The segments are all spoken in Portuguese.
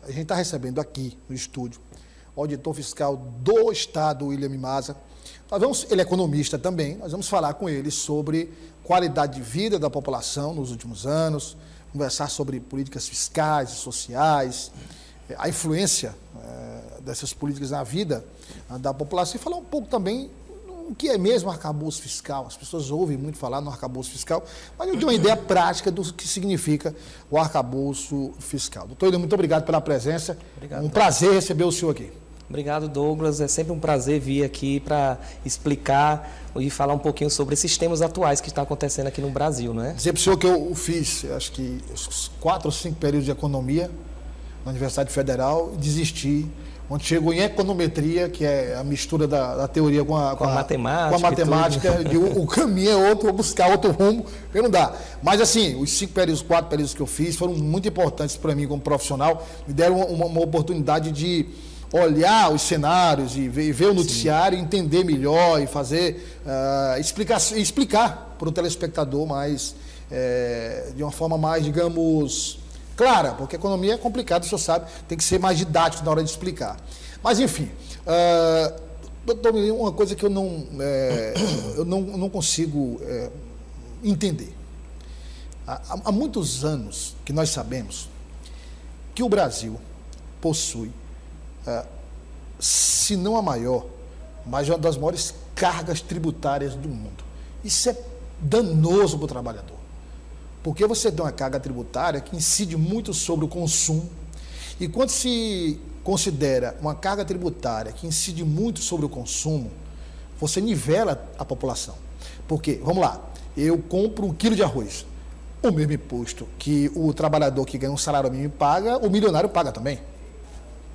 A gente está recebendo aqui no estúdio o auditor fiscal do Estado, William Maza. Ele é economista também, nós vamos falar com ele sobre qualidade de vida da população nos últimos anos, conversar sobre políticas fiscais e sociais, a influência dessas políticas na vida da população e falar um pouco também o que é mesmo o arcabouço fiscal. As pessoas ouvem muito falar no arcabouço fiscal, mas não tem uma ideia prática do que significa o arcabouço fiscal. Doutor William, muito obrigado pela presença. Obrigado, um prazer receber o senhor aqui. Obrigado, Douglas. É sempre um prazer vir aqui para explicar e falar um pouquinho sobre esses temas atuais que estão acontecendo aqui no Brasil, não é? Dizer para o senhor que eu fiz, acho que 4 ou 5 períodos de economia na Universidade Federal e desisti. Onde chegou em econometria, que é a mistura da teoria com a matemática, o caminho é outro, vou buscar outro rumo, porque não dá. Mas assim, os 5 períodos, 4 períodos que eu fiz foram muito importantes para mim como profissional, me deram uma oportunidade de olhar os cenários e ver o noticiário, entender melhor e fazer, explicar para o telespectador mais, de uma forma mais, digamos, clara, porque a economia é complicada, o senhor sabe, tem que ser mais didático na hora de explicar. Mas, enfim, doutor, uma coisa que eu não consigo entender. Há muitos anos que nós sabemos que o Brasil possui, se não a maior, mas uma das maiores cargas tributárias do mundo. Isso é danoso para o trabalhador. Porque você tem uma carga tributária que incide muito sobre o consumo. E quando se considera uma carga tributária que incide muito sobre o consumo, você nivela a população. Porque, vamos lá, eu compro 1 quilo de arroz. O mesmo imposto que o trabalhador que ganha um salário mínimo paga, o milionário paga também.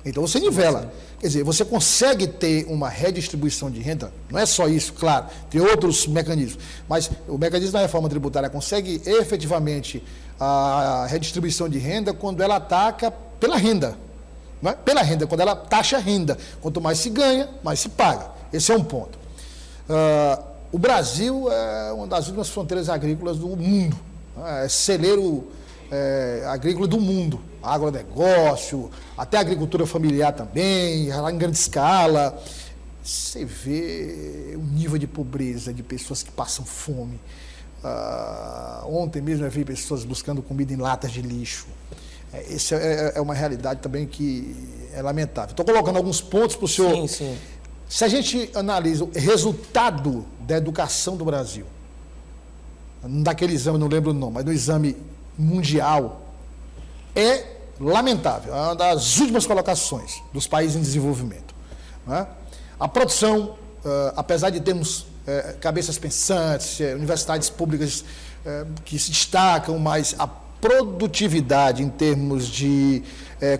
Então você nivela. Quer dizer, você consegue ter uma redistribuição de renda, não é só isso, claro, tem outros mecanismos, mas o mecanismo da reforma tributária consegue efetivamente a redistribuição de renda quando ela ataca pela renda, não é? Pela renda, quando ela taxa a renda. Quanto mais se ganha, mais se paga. Esse é um ponto. O Brasil é uma das últimas fronteiras agrícolas do mundo, é celeiro agrícola do mundo, agronegócio, até a agricultura familiar também, lá em grande escala. Você vê o nível de pobreza de pessoas que passam fome. Ontem mesmo eu vi pessoas buscando comida em latas de lixo. Essa é uma realidade também que é lamentável. Estou colocando alguns pontos para o senhor. Sim, sim. Se a gente analisa o resultado da educação do Brasil, daquele exame, não lembro o nome, mas no exame mundial, é lamentável, é uma das últimas colocações dos países em desenvolvimento. Não é? A produção, apesar de termos cabeças pensantes, universidades públicas que se destacam, mas a produtividade em termos de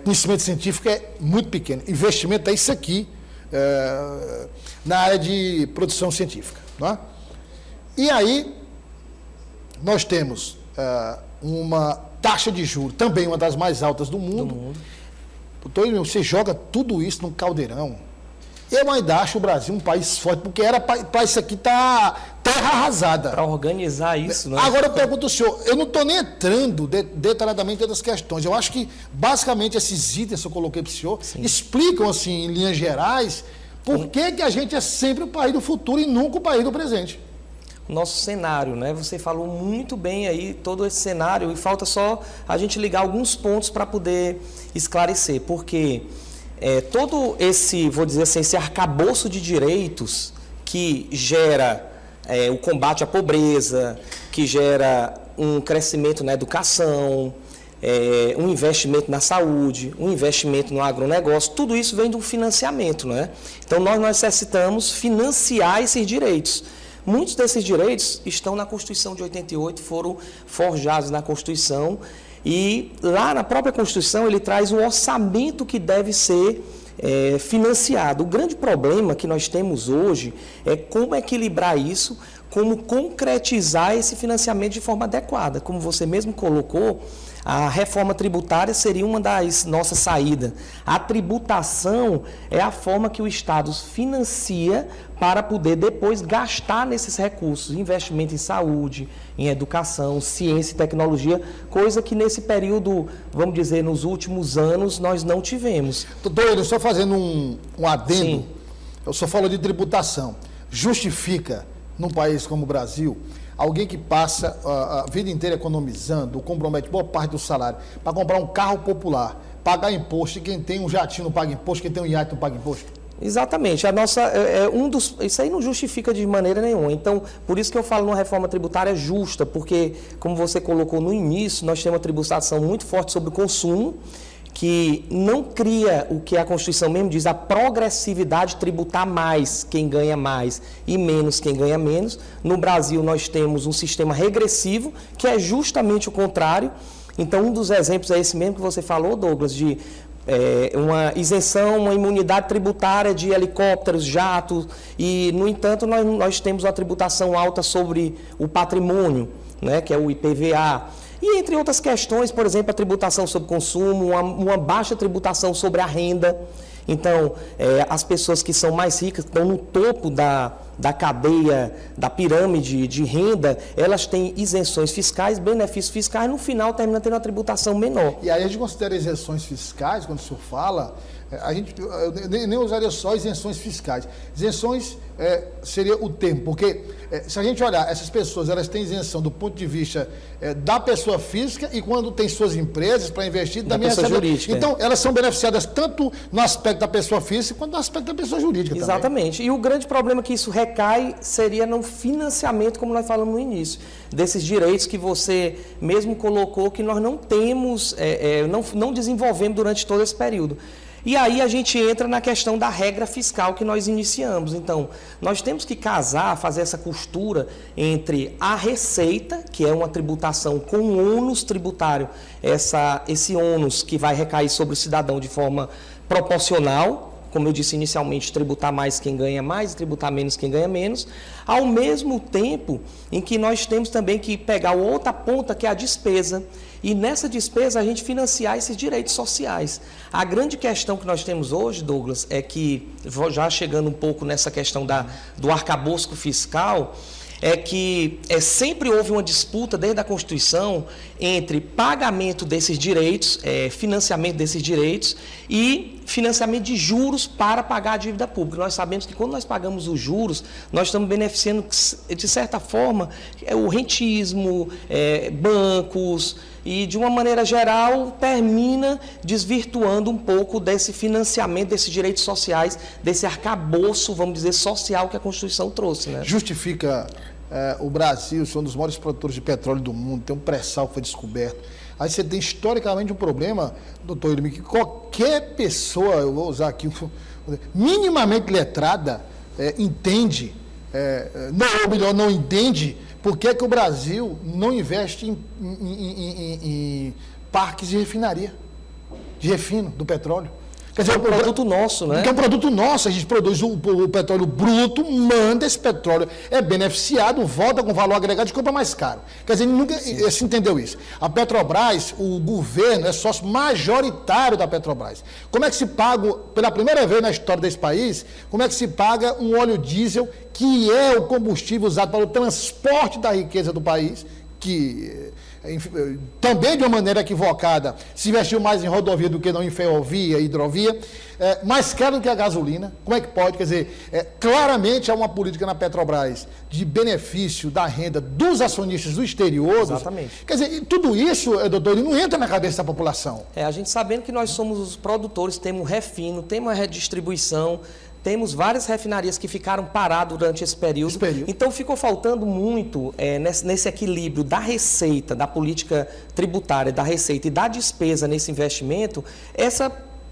conhecimento científico é muito pequeno. Investimento é isso aqui, na área de produção científica. Não é? E aí, nós temos uma taxa de juros, também uma das mais altas do mundo. Doutor, você joga tudo isso num caldeirão. Eu ainda acho o Brasil um país forte, porque era para isso aqui tá terra arrasada. Para organizar isso, né? Agora eu pergunto ao senhor, eu não estou nem entrando detalhadamente dentro das questões. Eu acho que, basicamente, esses itens que eu coloquei para o senhor explicam, assim, em linhas gerais, por que a gente é sempre o país do futuro e nunca o país do presente. Nosso cenário, né? Você falou muito bem aí todo esse cenário e falta só a gente ligar alguns pontos para poder esclarecer, porque todo esse, vou dizer assim, esse arcabouço de direitos que gera o combate à pobreza, que gera um crescimento na educação, um investimento na saúde, um investimento no agronegócio, tudo isso vem do financiamento, né? Então nós necessitamos financiar esses direitos. Muitos desses direitos estão na Constituição de 88, foram forjados na Constituição, e lá na própria Constituição ele traz um orçamento que deve ser financiado. O grande problema que nós temos hoje é como equilibrar isso, como concretizar esse financiamento de forma adequada. Como você mesmo colocou, A reforma tributária seria uma das nossas saídas. A tributação é a forma que o Estado financia para poder depois gastar nesses recursos, investimento em saúde, em educação, ciência e tecnologia, coisa que nesse período, vamos dizer, nos últimos anos, nós não tivemos. Doutor, só fazendo um adendo, sim. Eu só falo de tributação. Justifica, num país como o Brasil, alguém que passa a vida inteira economizando, compromete boa parte do salário para comprar um carro popular, pagar imposto, e quem tem um jatinho não paga imposto, quem tem um iate não paga imposto? Exatamente. Isso aí não justifica de maneira nenhuma. Então, por isso que eu falo numa reforma tributária justa, porque, como você colocou no início, nós temos uma tributação muito forte sobre o consumo, que não cria o que a Constituição mesmo diz, a progressividade, tributar mais quem ganha mais e menos quem ganha menos. No Brasil, nós temos um sistema regressivo, que é justamente o contrário. Então, um dos exemplos é esse mesmo que você falou, Douglas, de uma isenção, uma imunidade tributária de helicópteros, jatos, e, no entanto, nós temos uma tributação alta sobre o patrimônio, né, que é o IPVA. E entre outras questões, por exemplo, a tributação sobre consumo, uma baixa tributação sobre a renda. Então, as pessoas que são mais ricas, que estão no topo da cadeia, da pirâmide de renda, elas têm isenções fiscais, benefícios fiscais, no final termina tendo uma tributação menor. E aí a gente considera isenções fiscais, quando o senhor fala, eu nem usaria só isenções fiscais. Isenções seria o termo, porque se a gente olhar, essas pessoas, elas têm isenção do ponto de vista da pessoa física e quando tem suas empresas para investir, também pessoa jurídica. Então, elas são beneficiadas tanto no aspecto da pessoa física quanto no aspecto da pessoa jurídica. Exatamente. Também. E o grande problema que isso recai seria no financiamento, como nós falamos no início, desses direitos que você mesmo colocou que nós não temos, não desenvolvemos durante todo esse período. E aí a gente entra na questão da regra fiscal que nós iniciamos. Então, nós temos que casar, fazer essa costura entre a receita, que é uma tributação com ônus tributário, esse ônus que vai recair sobre o cidadão de forma proporcional, como eu disse inicialmente, tributar mais quem ganha mais e tributar menos quem ganha menos, ao mesmo tempo em que nós temos também que pegar a outra ponta, que é a despesa, e nessa despesa a gente financiar esses direitos sociais. A grande questão que nós temos hoje, Douglas, é que, já chegando um pouco nessa questão do arcabouço fiscal, é que sempre houve uma disputa desde a Constituição entre pagamento desses direitos, financiamento desses direitos e financiamento de juros para pagar a dívida pública. Nós sabemos que quando nós pagamos os juros, nós estamos beneficiando, de certa forma, o rentismo, bancos, e, de uma maneira geral, termina desvirtuando um pouco desse financiamento, desses direitos sociais, desse arcabouço, vamos dizer, social que a Constituição trouxe, né? Justifica o Brasil ser um dos maiores produtores de petróleo do mundo, tem um pré-sal que foi descoberto. Aí você tem historicamente um problema, doutor Ilmi, que qualquer pessoa, eu vou usar aqui, minimamente letrada, entende, ou melhor, não entende, por que o Brasil não investe em parques de refinaria, de refino do petróleo? Quer dizer, é um produto nosso, né? Que é um produto nosso, a gente produz o petróleo bruto, manda esse petróleo, é beneficiado, volta com valor agregado e compra mais caro. Quer dizer, nunca se entendeu isso. A Petrobras, o governo é sócio majoritário da Petrobras. Como é que se paga, pela primeira vez na história desse país, como é que se paga um óleo diesel, que é o combustível usado para o transporte da riqueza do país, que também de uma maneira equivocada se investiu mais em rodovia do que não em ferrovia, hidrovia, mais caro do que a gasolina. Como é que pode? Quer dizer, claramente há uma política na Petrobras de benefício da renda dos acionistas do exterior. Exatamente. Quer dizer, tudo isso, doutor, não entra na cabeça da população. A gente sabendo que nós somos os produtores, temos refino, temos a redistribuição, temos várias refinarias que ficaram paradas durante esse período. Então, ficou faltando muito nesse equilíbrio da receita, da política tributária, da receita e da despesa nesse investimento,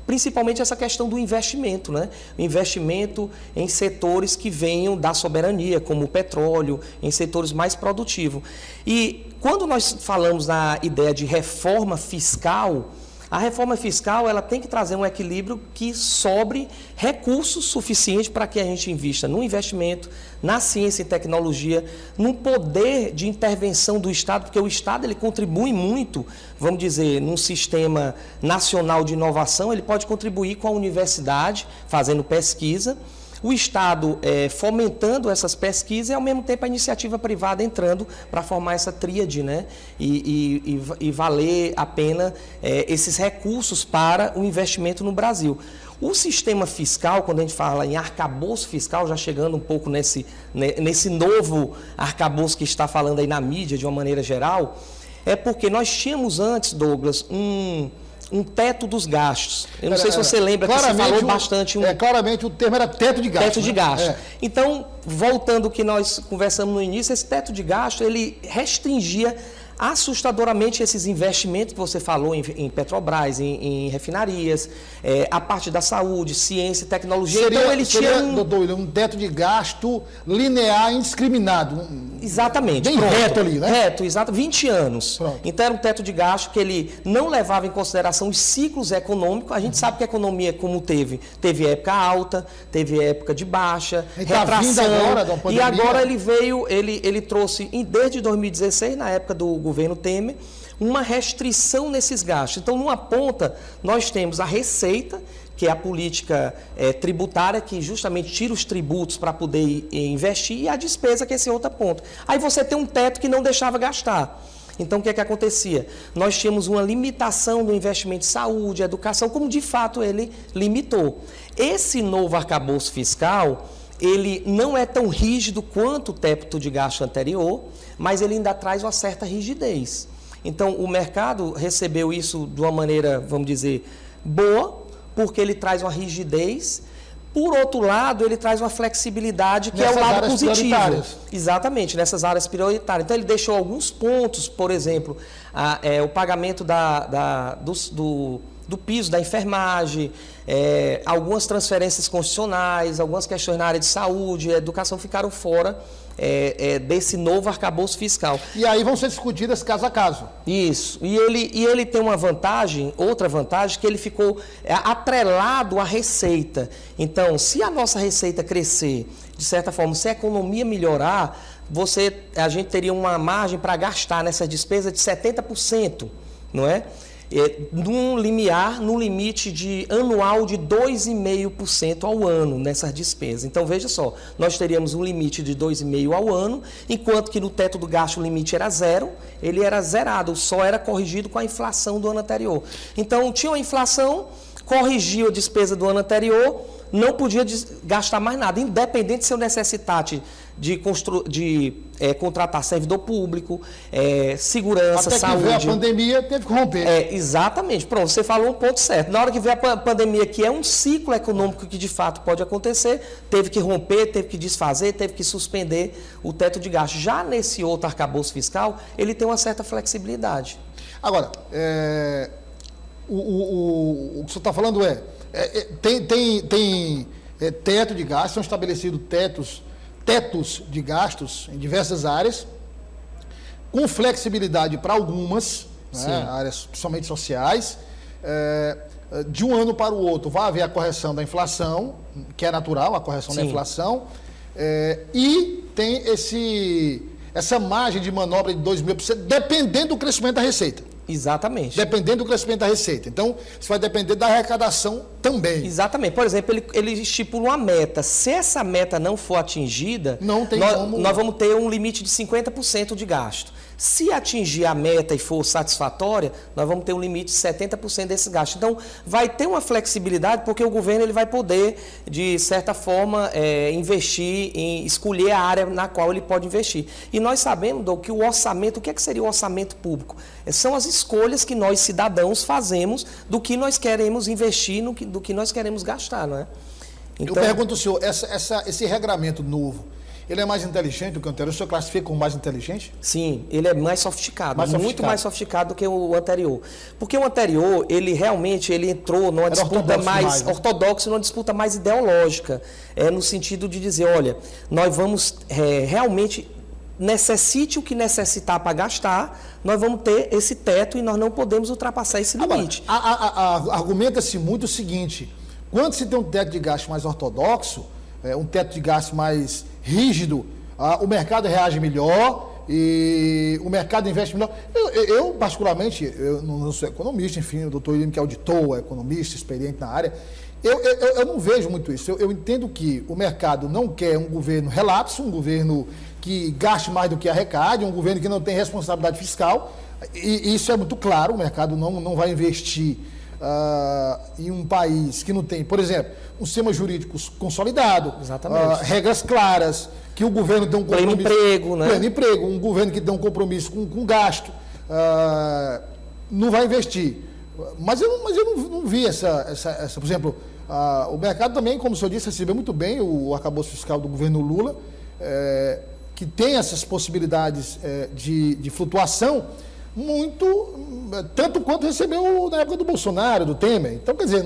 principalmente essa questão do investimento, né? O investimento em setores que venham da soberania, como o petróleo, em setores mais produtivos. E quando nós falamos na ideia de reforma fiscal, A reforma fiscal ela tem que trazer um equilíbrio que sobre recursos suficientes para que a gente invista no investimento, na ciência e tecnologia, no poder de intervenção do Estado, porque o Estado ele contribui muito, vamos dizer, num sistema nacional de inovação, ele pode contribuir com a universidade, fazendo pesquisa, o Estado fomentando essas pesquisas e, ao mesmo tempo, a iniciativa privada entrando para formar essa tríade, né? E valer a pena esses recursos para o investimento no Brasil. O sistema fiscal, quando a gente fala em arcabouço fiscal, já chegando um pouco nesse novo arcabouço que está falando aí na mídia de uma maneira geral, é porque nós tínhamos antes, Douglas, um teto dos gastos. Eu não sei se você lembra que você falou bastante. Claramente o termo era teto de gasto. Teto de gasto. Então, voltando ao que nós conversamos no início, esse teto de gasto, ele restringia assustadoramente esses investimentos que você falou em Petrobras, em refinarias, a parte da saúde, ciência e tecnologia. Então, ele tinha doutor, um teto de gasto linear, indiscriminado. Exatamente. Bem reto ali, né? Reto, exato, 20 anos. Pronto. Então, era um teto de gasto que ele não levava em consideração os ciclos econômicos. A gente sabe que a economia, como teve época alta, teve época de baixa, retração. E agora ele trouxe, desde 2016, na época do governo Temer, uma restrição nesses gastos. Então, numa ponta, nós temos a receita, que é a política tributária, que justamente tira os tributos para poder investir, e a despesa, que é esse outro ponto. Aí você tem um teto que não deixava gastar. Então, o que é que acontecia? Nós tínhamos uma limitação do investimento em saúde, educação, como de fato ele limitou. Esse novo arcabouço fiscal, ele não é tão rígido quanto o teto de gasto anterior, mas ele ainda traz uma certa rigidez. Então, o mercado recebeu isso de uma maneira, vamos dizer, boa, porque ele traz uma rigidez. Por outro lado, ele traz uma flexibilidade que é o lado positivo. Exatamente, nessas áreas prioritárias. Então, ele deixou alguns pontos, por exemplo, o pagamento do piso da enfermagem, algumas transferências constitucionais, algumas questões na área de saúde, educação ficaram fora desse novo arcabouço fiscal. E aí vão ser discutidas caso a caso. Isso. E ele tem uma vantagem, outra vantagem, que ele ficou atrelado à receita. Então, se a nossa receita crescer, de certa forma, se a economia melhorar, a gente teria uma margem para gastar nessa despesa de 70%, não é? No limite anual de 2,5% ao ano nessas despesas. Então, veja só, nós teríamos um limite de 2,5% ao ano, enquanto que no teto do gasto o limite era zero, ele era zerado, só era corrigido com a inflação do ano anterior. Então, tinha uma inflação, corrigiu a despesa do ano anterior, não podia gastar mais nada, independente se eu necessitasse de contratar servidor público, segurança, até saúde. Até que veio a pandemia, teve que romper. Exatamente. Pronto, você falou um ponto certo. Na hora que veio a pandemia, que é um ciclo econômico que de fato pode acontecer, teve que romper, teve que desfazer, teve que suspender o teto de gasto. Já nesse outro arcabouço fiscal, ele tem uma certa flexibilidade. Agora, o que você está falando tem teto de gastos, são estabelecidos tetos de gastos em diversas áreas, com flexibilidade para algumas, né, áreas principalmente sociais. De um ano para o outro vai haver a correção da inflação, que é natural, a correção da inflação, e tem essa margem de manobra de 2,5%, dependendo do crescimento da receita. Exatamente. Dependendo do crescimento da receita. Então, isso vai depender da arrecadação também. Exatamente. Por exemplo, ele estipula uma meta. Se essa meta não for atingida, nós vamos ter um limite de 50% de gasto. Se atingir a meta e for satisfatória, nós vamos ter um limite de 70% desse gasto. Então, vai ter uma flexibilidade, porque o governo ele vai poder, de certa forma, investir, escolher a área na qual ele pode investir. E nós sabemos, Doug, que o orçamento, o que seria o orçamento público? São as escolhas que nós, cidadãos, fazemos do que nós queremos investir, do que nós queremos gastar, não é? Então, eu pergunto ao senhor, esse regramento novo, ele é mais inteligente do que o anterior? O senhor classifica como mais inteligente? Sim, ele é mais sofisticado, muito mais sofisticado do que o anterior. Porque o anterior, ele realmente entrou numa disputa mais ortodoxa, numa disputa mais ideológica, no sentido de dizer, olha, nós vamos realmente necessite o que necessitar para gastar, nós vamos ter esse teto e nós não podemos ultrapassar esse limite. Argumenta-se muito o seguinte: quando se tem um teto de gasto mais ortodoxo, um teto de gasto mais rígido, o mercado reage melhor e o mercado investe melhor. Eu particularmente, eu não sou economista, enfim, o doutor William, que é auditor, economista, experiente na área, eu não vejo muito isso. Eu entendo que o mercado não quer um governo relapso, um governo que gaste mais do que arrecade, um governo que não tem responsabilidade fiscal, e isso é muito claro. O mercado não vai investir em um país que não tem, por exemplo, um sistema jurídico consolidado, regras claras, que o governo tem um compromisso... Pleno emprego, né? Pleno emprego, um governo que tem um compromisso com gasto, não vai investir. Mas eu não vi por exemplo, o mercado também, como o senhor disse, recebeu muito bem o arcabouço fiscal do governo Lula, que tem essas possibilidades de flutuação, tanto quanto recebeu na época do Bolsonaro, do Temer. Então, quer dizer,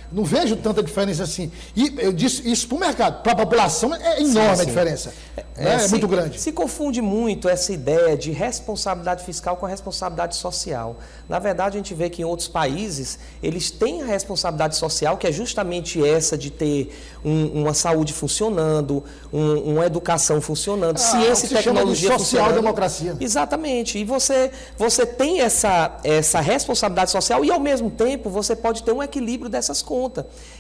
não vejo tanta diferença assim. E eu disse isso para o mercado. Para a população é enorme a diferença. É muito grande. Se confunde muito essa ideia de responsabilidade fiscal com a responsabilidade social. Na verdade, a gente vê que em outros países, eles têm a responsabilidade social, que é justamente essa de ter uma saúde funcionando, uma educação funcionando, ciência e tecnologia funcionando. Social-democracia. Exatamente. E você tem essa responsabilidade social e, ao mesmo tempo, você pode ter um equilíbrio dessas contas.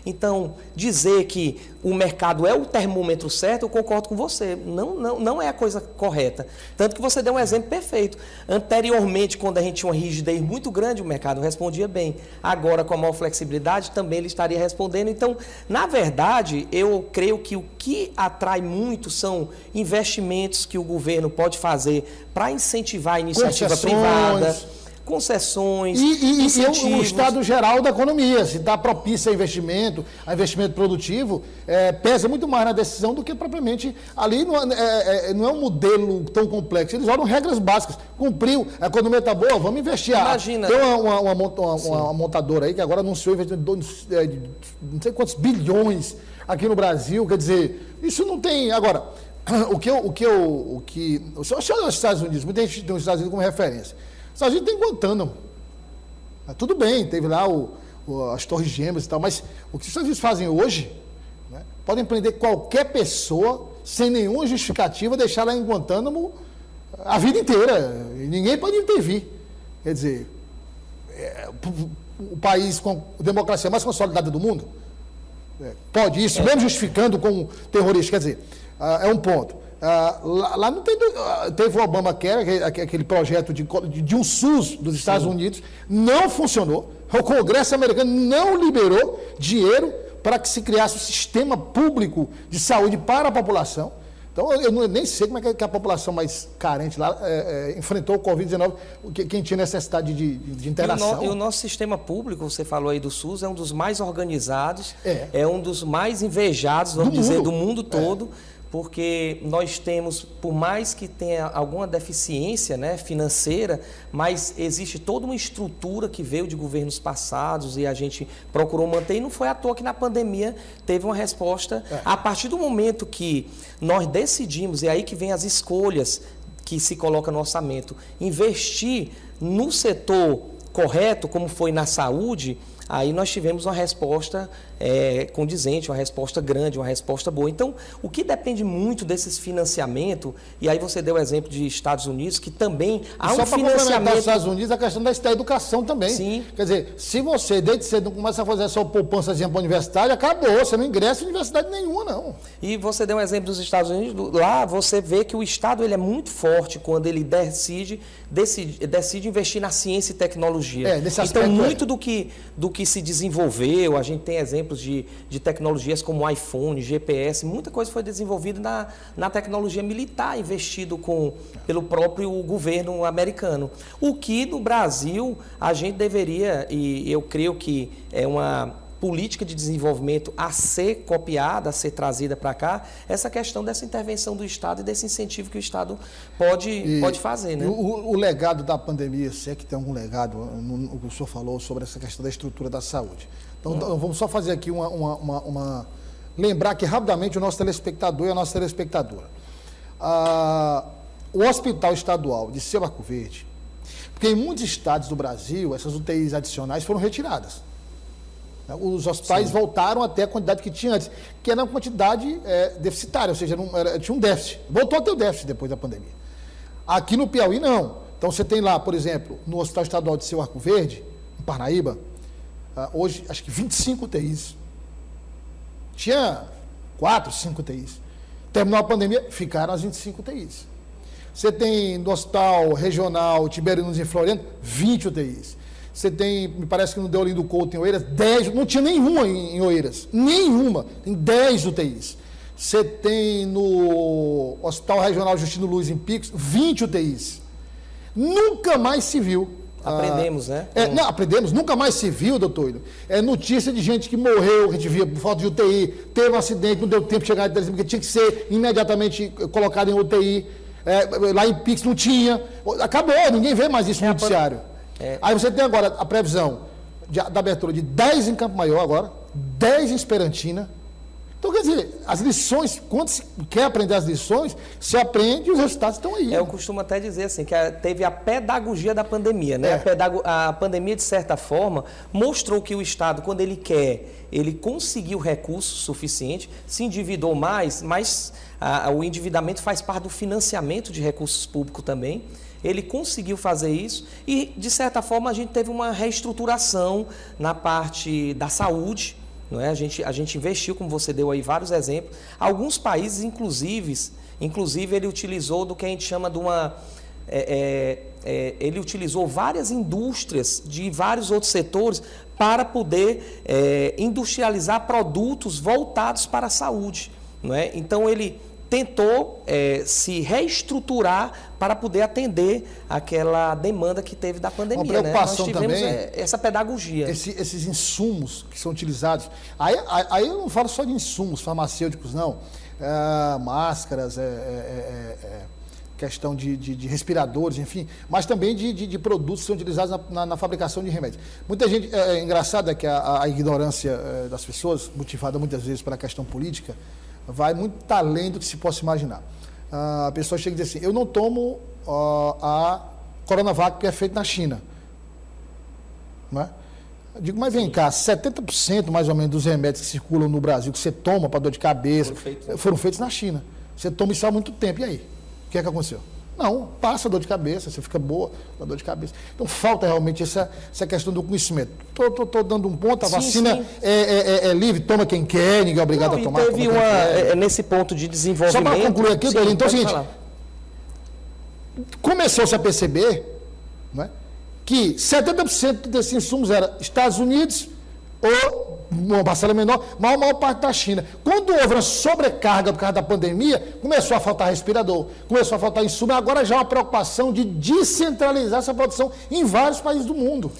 Então, dizer que o mercado é o termômetro certo, eu concordo com você. Não é a coisa correta. Tanto que você deu um exemplo perfeito. Anteriormente, quando a gente tinha uma rigidez muito grande, o mercado respondia bem. Agora, com a maior flexibilidade, também ele estaria respondendo. Então, na verdade, eu creio que o que atrai muito são investimentos que o governo pode fazer para incentivar a iniciativa privada. Concessões, e o estado geral da economia, se está propício a investimento produtivo, pesa muito mais na decisão do que propriamente ali. Não é um modelo tão complexo. Eles olham regras básicas. Cumpriu, a economia está boa, vamos investir. Imagina. Tem uma montadora aí que agora anunciou investimento de não sei quantos bilhões aqui no Brasil. Quer dizer, isso não tem. Agora, se olha os Estados Unidos, muita gente tem os Estados Unidos como referência. A gente tem Guantánamo. Tudo bem, teve lá as Torres Gêmeas e tal, mas o que os Estados Unidos fazem hoje, né, podem prender qualquer pessoa sem nenhuma justificativa, deixar lá em Guantánamo a vida inteira. E ninguém pode intervir. Quer dizer, o país com a democracia mais consolidada do mundo pode isso, mesmo justificando com terrorista. Quer dizer, é um ponto. Lá não tem. Teve o Obamacare, aquele projeto de um SUS dos Estados Unidos, não funcionou. O Congresso americano não liberou dinheiro para que se criasse um sistema público de saúde para a população. Então, eu nem sei como é que a população mais carente lá enfrentou o Covid-19, quem tinha necessidade de interação. E o nosso sistema público, você falou aí do SUS, é um dos mais organizados, é um dos mais invejados, vamos dizer, do mundo todo. Porque nós temos, por mais que tenha alguma deficiência, né, financeira, mas existe toda uma estrutura que veio de governos passados e a gente procurou manter, e não foi à toa que na pandemia teve uma resposta. A partir do momento que nós decidimos, e aí que vem as escolhas que se coloca no orçamento, investir no setor correto, como foi na saúde, aí nós tivemos uma resposta condizente, uma resposta grande, uma resposta boa. Então, o que depende muito desses financiamentos, e aí você deu o exemplo de Estados Unidos, que também há um financiamento... Nos Estados Unidos, a questão da educação também. Sim. Quer dizer, se você, desde cedo, não começa a fazer a sua poupançazinha para a universidade, acabou, você não ingressa em universidade nenhuma, não. E você deu um exemplo dos Estados Unidos, lá você vê que o Estado ele é muito forte quando ele decide investir na ciência e tecnologia. Nesse aspecto, então, muito do que se desenvolveu, a gente tem exemplos de tecnologias como iPhone, GPS, muita coisa foi desenvolvida na tecnologia militar, investido pelo próprio governo americano. O que no Brasil a gente deveria, e eu creio que é uma política de desenvolvimento a ser copiada, a ser trazida para cá, essa questão dessa intervenção do Estado e desse incentivo que o Estado pode fazer. Né? O legado da pandemia, se é que tem algum legado, o que o senhor falou sobre essa questão da estrutura da saúde. Então, vamos só fazer aqui lembrar aqui rapidamente o nosso telespectador e a nossa telespectadora. o Hospital Estadual de Seu Arco Verde, porque em muitos estados do Brasil, essas UTIs adicionais foram retiradas. Os hospitais voltaram até a quantidade que tinha antes, que era uma quantidade deficitária, ou seja, tinha um déficit. Voltou a ter o déficit depois da pandemia. Aqui no Piauí, não. Então, você tem lá, por exemplo, no Hospital Estadual de Seu Arco Verde, em Parnaíba, hoje, acho que 25 UTIs. Tinha 4, 5 UTIs. Terminou a pandemia, ficaram as 25 UTIs. Você tem no Hospital Regional Tiberianos em Floriano, 20 UTIs. Você tem, me parece que no Deolindo Couto em Oeiras, 10, não tinha nenhuma em Oeiras, nenhuma, tem 10 UTIs. Você tem no Hospital Regional Justino Luz em Picos, 20 UTIs. Nunca mais se viu. Aprendemos, né? Não, aprendemos, nunca mais se viu, doutor Ilho. Notícia de gente que morreu, que a gente via por falta de UTI, teve um acidente, não deu tempo de chegar, porque tinha que ser imediatamente colocado em UTI. Lá em Pix não tinha. Acabou, ninguém vê mais isso no noticiário. Aí você tem agora a previsão da abertura de 10 em Campo Maior agora, 10 em Esperantina. Então, quer dizer, as lições, quando se quer aprender as lições, se aprende e os resultados estão aí. Eu costumo até dizer assim, que teve a pedagogia da pandemia, né? A pandemia, de certa forma, mostrou que o Estado, quando ele quer, ele conseguiu recurso suficiente, se endividou mais, mas o endividamento faz parte do financiamento de recursos públicos também. Ele conseguiu fazer isso e, de certa forma, a gente teve uma reestruturação na parte da saúde. Não é? A gente investiu, como você deu aí vários exemplos. Alguns países, inclusive ele utilizou do que a gente chama de uma... ele utilizou várias indústrias de vários outros setores para poder industrializar produtos voltados para a saúde. Não é? Então, ele tentou se reestruturar para poder atender aquela demanda que teve da pandemia. Uma preocupação, né? Nós tivemos também, essa pedagogia. Esses insumos que são utilizados. Aí eu não falo só de insumos farmacêuticos, não. Máscaras, questão de respiradores, enfim, mas também de produtos que são utilizados na fabricação de remédios. Muita gente, engraçado é que a ignorância das pessoas, motivada muitas vezes pela questão política, vai muito além do que se possa imaginar. A pessoa chega e diz assim, eu não tomo a Coronavac que é feita na China. Não é? Eu digo, mas vem cá, 70% mais ou menos dos remédios que circulam no Brasil, que você toma para dor de cabeça, foram feitos na China. Você toma isso há muito tempo, e aí? O que é que aconteceu? Não, passa dor de cabeça, você fica boa da dor de cabeça. Então falta realmente essa questão do conhecimento. Estou dando um ponto, a vacina é livre, toma quem quer, ninguém é obrigado a tomar. Teve nesse ponto de desenvolvimento... Só para concluir aqui, Dolinho, então é o seguinte, começou-se a perceber, né, que 70% desses insumos eram Estados Unidos ou uma parcela menor, mas a maior parte da China. Quando houve uma sobrecarga por causa da pandemia, começou a faltar respirador, começou a faltar insumo, agora já é uma preocupação de descentralizar essa produção em vários países do mundo.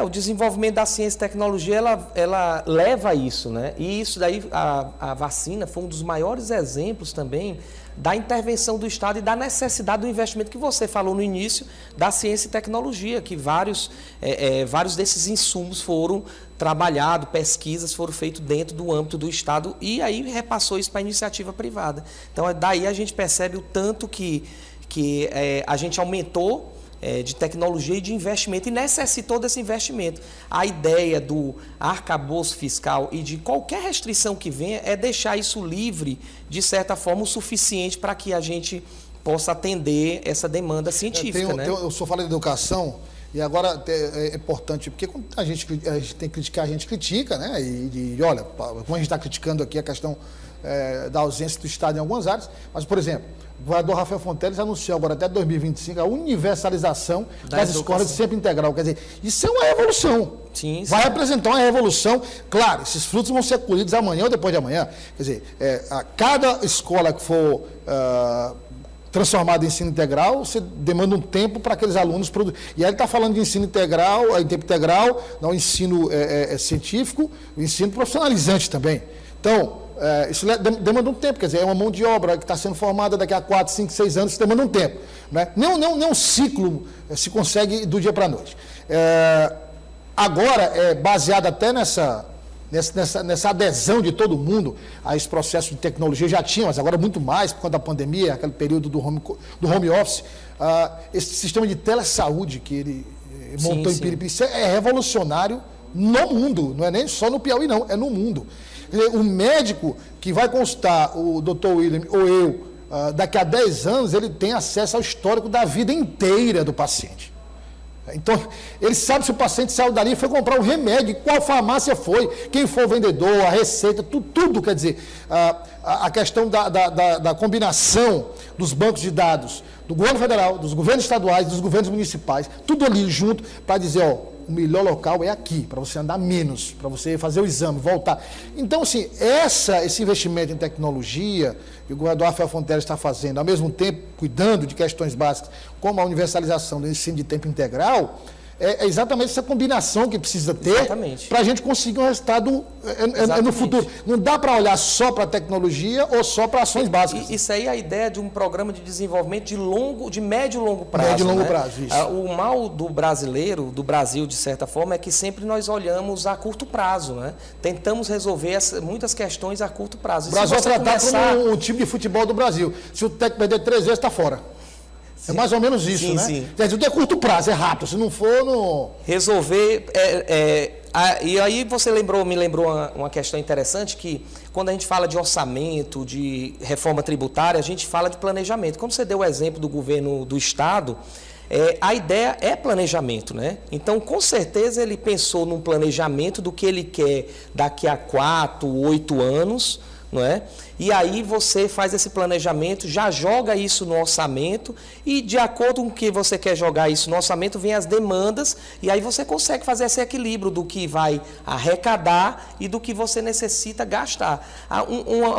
O desenvolvimento da ciência e tecnologia, ela leva a isso, né? E isso daí, a vacina foi um dos maiores exemplos também da intervenção do Estado e da necessidade do investimento que você falou no início da ciência e tecnologia, que vários desses insumos foram trabalhados, pesquisas foram feitas dentro do âmbito do Estado e aí repassou isso para a iniciativa privada. Então, daí a gente percebe o tanto que a gente aumentou de tecnologia e de investimento e necessitou desse investimento. A ideia do arcabouço fiscal e de qualquer restrição que venha é deixar isso livre, de certa forma, o suficiente para que a gente possa atender essa demanda científica. Eu só falei de educação e agora é importante, porque quando a gente tem que criticar, a gente critica, né? E olha, como a gente está criticando aqui a questão da ausência do Estado em algumas áreas, mas, por exemplo, o governador Rafael Fonteles anunciou agora até 2025 a universalização das escolas de tempo integral. Quer dizer, isso é uma revolução. Sim. Vai representar uma revolução. Claro, esses frutos vão ser colhidos amanhã ou depois de amanhã. Quer dizer, a cada escola que for transformada em ensino integral, você demanda um tempo para aqueles alunos produzirem. E aí ele está falando de ensino integral, em tempo integral, não ensino científico, o ensino profissionalizante também. Então, isso demanda um tempo, quer dizer, é uma mão de obra que está sendo formada daqui a 4, 5, 6 anos, isso demanda um tempo. Né? Nem um ciclo se consegue do dia para a noite. Agora, baseado até nessa adesão de todo mundo a esse processo de tecnologia, já tinha, mas agora muito mais, por conta da pandemia, aquele período do home office, esse sistema de telesaúde que ele montou em Piripiri, isso é revolucionário no mundo, não é nem só no Piauí, não, é no mundo. O médico que vai consultar o Dr. William ou eu, daqui a 10 anos, ele tem acesso ao histórico da vida inteira do paciente. Então, ele sabe se o paciente saiu dali e foi comprar um remédio, qual farmácia foi, quem foi o vendedor, a receita, tudo, quer dizer, a questão da combinação dos bancos de dados do governo federal, dos governos estaduais, dos governos municipais, tudo ali junto para dizer, ó, o melhor local é aqui, para você andar menos, para você fazer o exame, voltar. Então, assim, esse investimento em tecnologia que o governador Rafael Fonteles está fazendo, ao mesmo tempo cuidando de questões básicas, como a universalização do ensino de tempo integral, é exatamente essa combinação que precisa ter para a gente conseguir um resultado no futuro. Não dá para olhar só para a tecnologia ou só para ações básicas. Isso aí é a ideia de um programa de desenvolvimento de médio e longo prazo. Médio e longo prazo, isso. O mal do brasileiro, do Brasil, de certa forma, é que sempre nós olhamos a curto prazo, né? Tentamos resolver muitas questões a curto prazo. O Brasil é tratado como o time de futebol do Brasil. Se o técnico perder 3 vezes, está fora. Sim. É mais ou menos isso, né? Sim. Tudo é curto prazo, é rápido. Se não for, não... Resolver... E aí você me lembrou uma questão interessante, que quando a gente fala de orçamento, de reforma tributária, a gente fala de planejamento. Como você deu o exemplo do governo do Estado, a ideia é planejamento, né? Então, com certeza, ele pensou num planejamento do que ele quer daqui a 4, 8 anos, não é? E aí você faz esse planejamento, já joga isso no orçamento e, de acordo com que você quer jogar isso no orçamento, vem as demandas e aí você consegue fazer esse equilíbrio do que vai arrecadar e do que você necessita gastar. A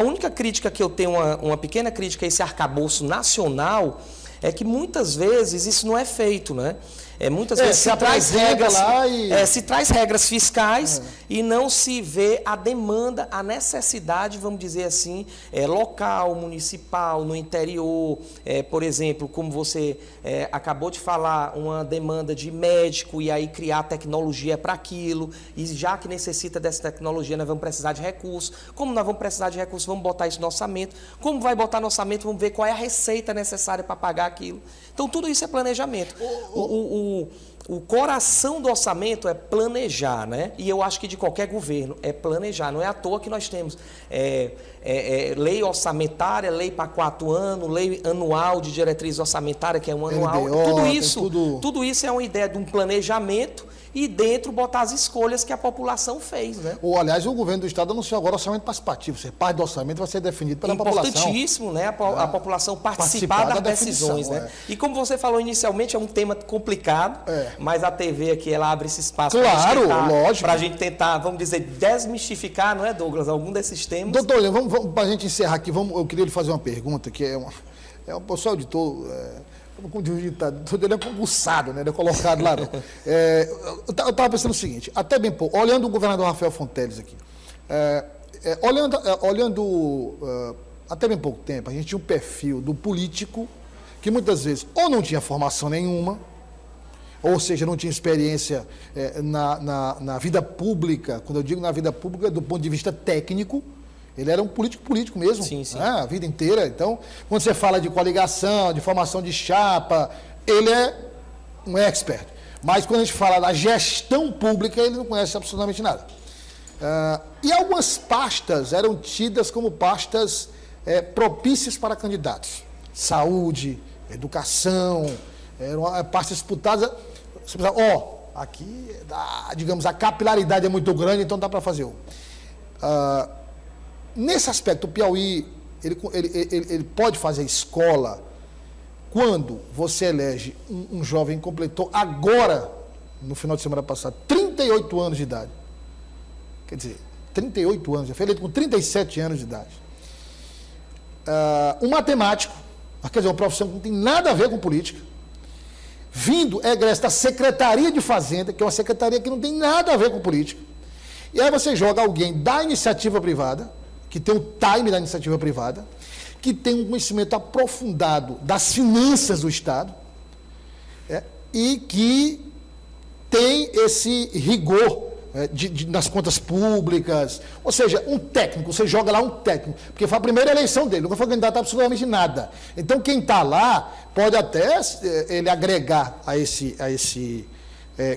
única crítica que eu tenho, uma pequena crítica a esse arcabouço nacional, é que muitas vezes isso não é feito, né? Muitas vezes se traz regras fiscais e não se vê a demanda, a necessidade, vamos dizer assim, local, municipal, no interior. Por exemplo, como você acabou de falar, uma demanda de médico e aí criar tecnologia para aquilo. E já que necessita dessa tecnologia, nós vamos precisar de recursos. Como nós vamos precisar de recursos, vamos botar isso no orçamento. Como vai botar no orçamento, vamos ver qual é a receita necessária para pagar aquilo. Então, tudo isso é planejamento. O coração do orçamento é planejar, né? E eu acho que de qualquer governo é planejar. Não é à toa que nós temos lei orçamentária, lei para 4 anos, lei anual de diretriz orçamentária, que é um anual. LDO, tudo isso é uma ideia de um planejamento e dentro botar as escolhas que a população fez, né? Aliás, o governo do Estado anunciou agora o orçamento participativo. Parte do orçamento vai ser definido pela população. Importantíssimo, né? A população participar das decisões, né? E como você falou inicialmente, é um tema complicado, mas a TV aqui, ela abre esse espaço para a gente tentar, vamos dizer, desmistificar, não é, Douglas, algum desses temas. Doutor, para a gente encerrar aqui, eu queria lhe fazer uma pergunta, que o pessoal auditor... como diz o ditado, ele é concursado, né? Ele é colocado lá. Eu estava pensando o seguinte, até bem pouco, olhando o governador Rafael Fonteles aqui, olhando até bem pouco tempo, a gente tinha um perfil do político que muitas vezes ou não tinha formação nenhuma, ou seja, não tinha experiência na vida pública, quando eu digo na vida pública, do ponto de vista técnico. Ele era um político mesmo, sim. A vida inteira. Então, quando você fala de coligação, de formação de chapa, ele é um expert. Mas quando a gente fala da gestão pública, ele não conhece absolutamente nada. E algumas pastas eram tidas como pastas propícias para candidatos. Saúde, educação, eram pastas disputadas. Você pensa, aqui, digamos, a capilaridade é muito grande, então dá para fazer. Nesse aspecto, o Piauí, ele pode fazer escola quando você elege um jovem que completou agora, no final de semana passado, 38 anos de idade. Quer dizer, 38 anos, já foi eleito com 37 anos de idade. Um matemático, quer dizer, uma profissão que não tem nada a ver com política, vindo egresso da Secretaria de Fazenda, que é uma secretaria que não tem nada a ver com política, e aí você joga alguém da iniciativa privada, que tem o time da iniciativa privada, que tem um conhecimento aprofundado das finanças do Estado, e que tem esse rigor nas contas públicas. Ou seja, um técnico, você joga lá um técnico, porque foi a primeira eleição dele, nunca foi candidato a absolutamente nada. Então, quem está lá pode até ele agregar a esse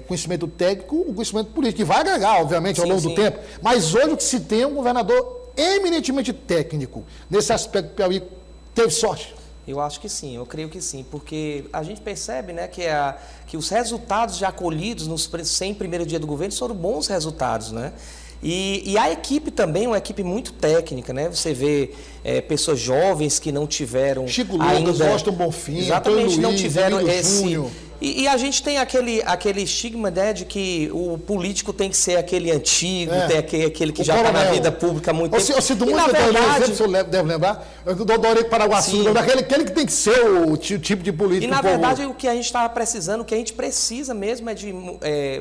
conhecimento técnico, o conhecimento político, que vai agregar, obviamente, ao longo do tempo. Mas hoje o que se tem é um governador eminentemente técnico. Nesse aspecto, o Piauí teve sorte. Eu acho que sim, eu creio que sim, porque a gente percebe, né, que os resultados já colhidos nos 100 primeiros dias do governo foram bons resultados, né? E a equipe também, uma equipe muito técnica, né? Você vê pessoas jovens que não tiveram Chico Lucas, Washington Bonfim, exatamente, não Luiz, tiveram Emílio esse... Júnior. E a gente tem aquele estigma, né, de que o político tem que ser aquele antigo, tem aquele que já está na vida pública há muito tempo. Eu cito muito, o senhor deve lembrar, do Dorico Paraguaçu, aquele que tem que ser o tipo de político. E na verdade o que a gente está precisando, o que a gente precisa mesmo é de,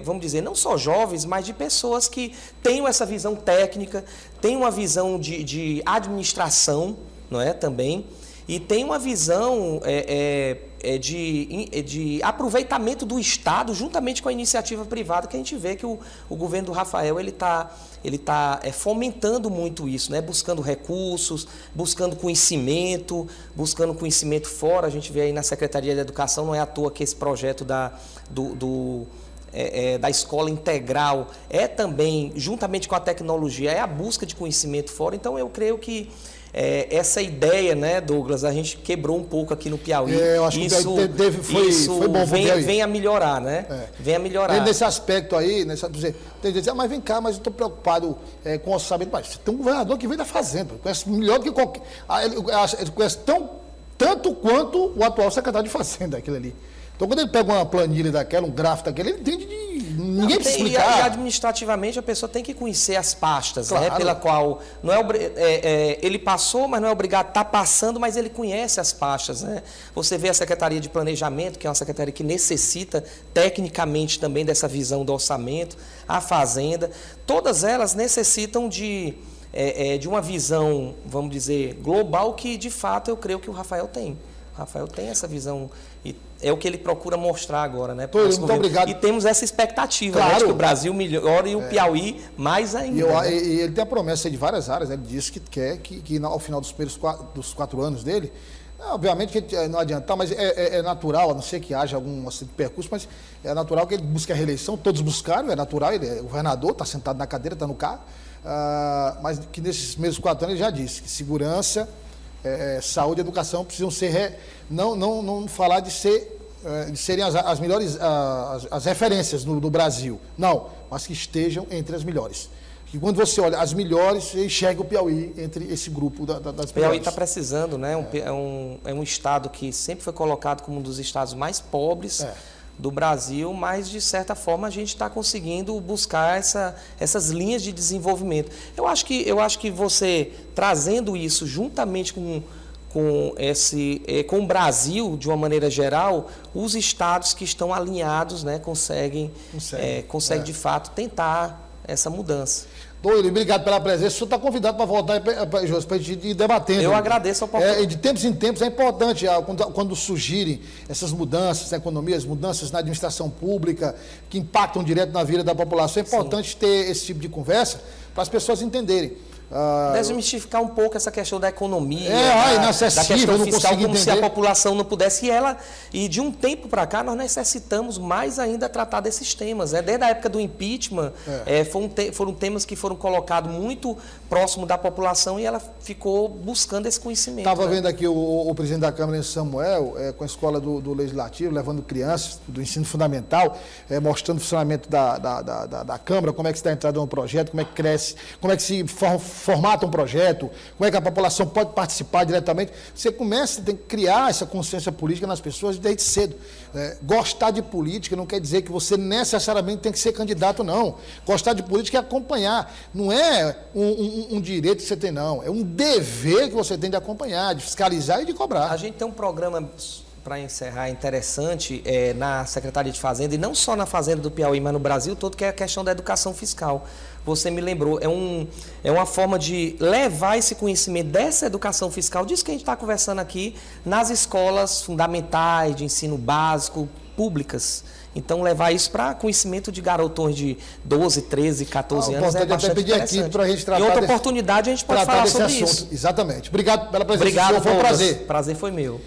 vamos dizer, não só jovens, mas de pessoas que tenham essa visão técnica, tenham uma visão de administração, não é, também, e tem uma visão de aproveitamento do Estado juntamente com a iniciativa privada, que a gente vê que o governo do Rafael ele tá fomentando muito isso, né? Buscando recursos, buscando conhecimento fora. A gente vê aí na Secretaria de Educação, não é à toa que esse projeto da escola integral também, juntamente com a tecnologia, a busca de conhecimento fora. Então eu creio que essa ideia, né, Douglas, a gente quebrou um pouco aqui no Piauí. Eu acho que foi bom. Vem a melhorar, né? Vem a melhorar. E nesse aspecto aí, tem gente mas vem cá, mas eu estou preocupado com o orçamento. Mas você tem um governador que vem da Fazenda, conhece melhor do que qualquer... Ele conhece tanto quanto o atual secretário de Fazenda, aquele ali. Então, quando ele pega uma planilha daquela, um gráfico daquele, ele entende de... Ninguém precisa explicar. E administrativamente a pessoa tem que conhecer as pastas, claro, né, pela qual não ele passou, mas não é obrigado a estar passando, mas ele conhece as pastas, né? Você vê a Secretaria de Planejamento, que é uma secretaria que necessita tecnicamente também dessa visão do orçamento, a Fazenda, todas elas necessitam de uma visão, vamos dizer, global, que de fato eu creio que o Rafael tem. O Rafael tem essa visão e é o que ele procura mostrar agora, né? Muito obrigado. E temos essa expectativa, claro, né, de que o Brasil melhore e o Piauí mais ainda. E ele tem a promessa de várias áreas, né? Ele disse que quer que ao final dos primeiros 4 anos dele, obviamente que não adianta, mas é natural, a não ser que haja algum assim, percurso, mas é natural que ele busque a reeleição, todos buscaram, é natural, ele é o governador, está sentado na cadeira, está no carro, mas que nesses primeiros 4 anos ele já disse que segurança, saúde e educação precisam ser, não falar de serem as melhores, as referências do Brasil, não, mas que estejam entre as melhores. E quando você olha as melhores, você enxerga o Piauí entre esse grupo das melhores. O Piauí está precisando, né? É um estado que sempre foi colocado como um dos estados mais pobres do Brasil, mas de certa forma a gente está conseguindo buscar essas linhas de desenvolvimento. Eu acho que você trazendo isso juntamente com o Brasil, de uma maneira geral, os estados que estão alinhados, né, conseguem de fato tentar essa mudança. Doido, obrigado pela presença. O senhor está convidado para voltar para a gente ir debatendo. Eu agradeço a oportunidade. De tempos em tempos é importante, quando surgirem essas mudanças na economia, as mudanças na administração pública, que impactam direto na vida da população, é importante ter esse tipo de conversa para as pessoas entenderem. Desmistificar um pouco essa questão da economia, da questão fiscal, como se a população não pudesse. E de um tempo para cá, nós necessitamos mais ainda tratar desses temas. Desde a época do impeachment, foram temas que foram colocados muito próximo da população e ela ficou buscando esse conhecimento. Estava vendo aqui o presidente da Câmara, Samuel, com a escola do Legislativo, levando crianças do ensino fundamental, mostrando o funcionamento da Câmara, como é que está a entrada no projeto, como é que cresce, como é que se formata um projeto, como é que a população pode participar diretamente. Você tem que criar essa consciência política nas pessoas desde cedo. Gostar de política não quer dizer que você necessariamente tem que ser candidato, não. Gostar de política é acompanhar. Não é um direito que você tem, não. É um dever que você tem de acompanhar, de fiscalizar e de cobrar. A gente tem um programa, para encerrar, interessante na Secretaria de Fazenda, e não só na Fazenda do Piauí, mas no Brasil todo, que é a questão da educação fiscal. Você me lembrou, é uma forma de levar esse conhecimento dessa educação fiscal, disso que a gente está conversando aqui, nas escolas fundamentais, de ensino básico, públicas. Então, levar isso para conhecimento de garotões de 12, 13, 14 anos é bastante interessante. Aqui pra gente tratar em outra oportunidade, a gente pode falar sobre isso. Exatamente. Obrigado pela presença. Obrigado, foi um prazer. Prazer foi meu.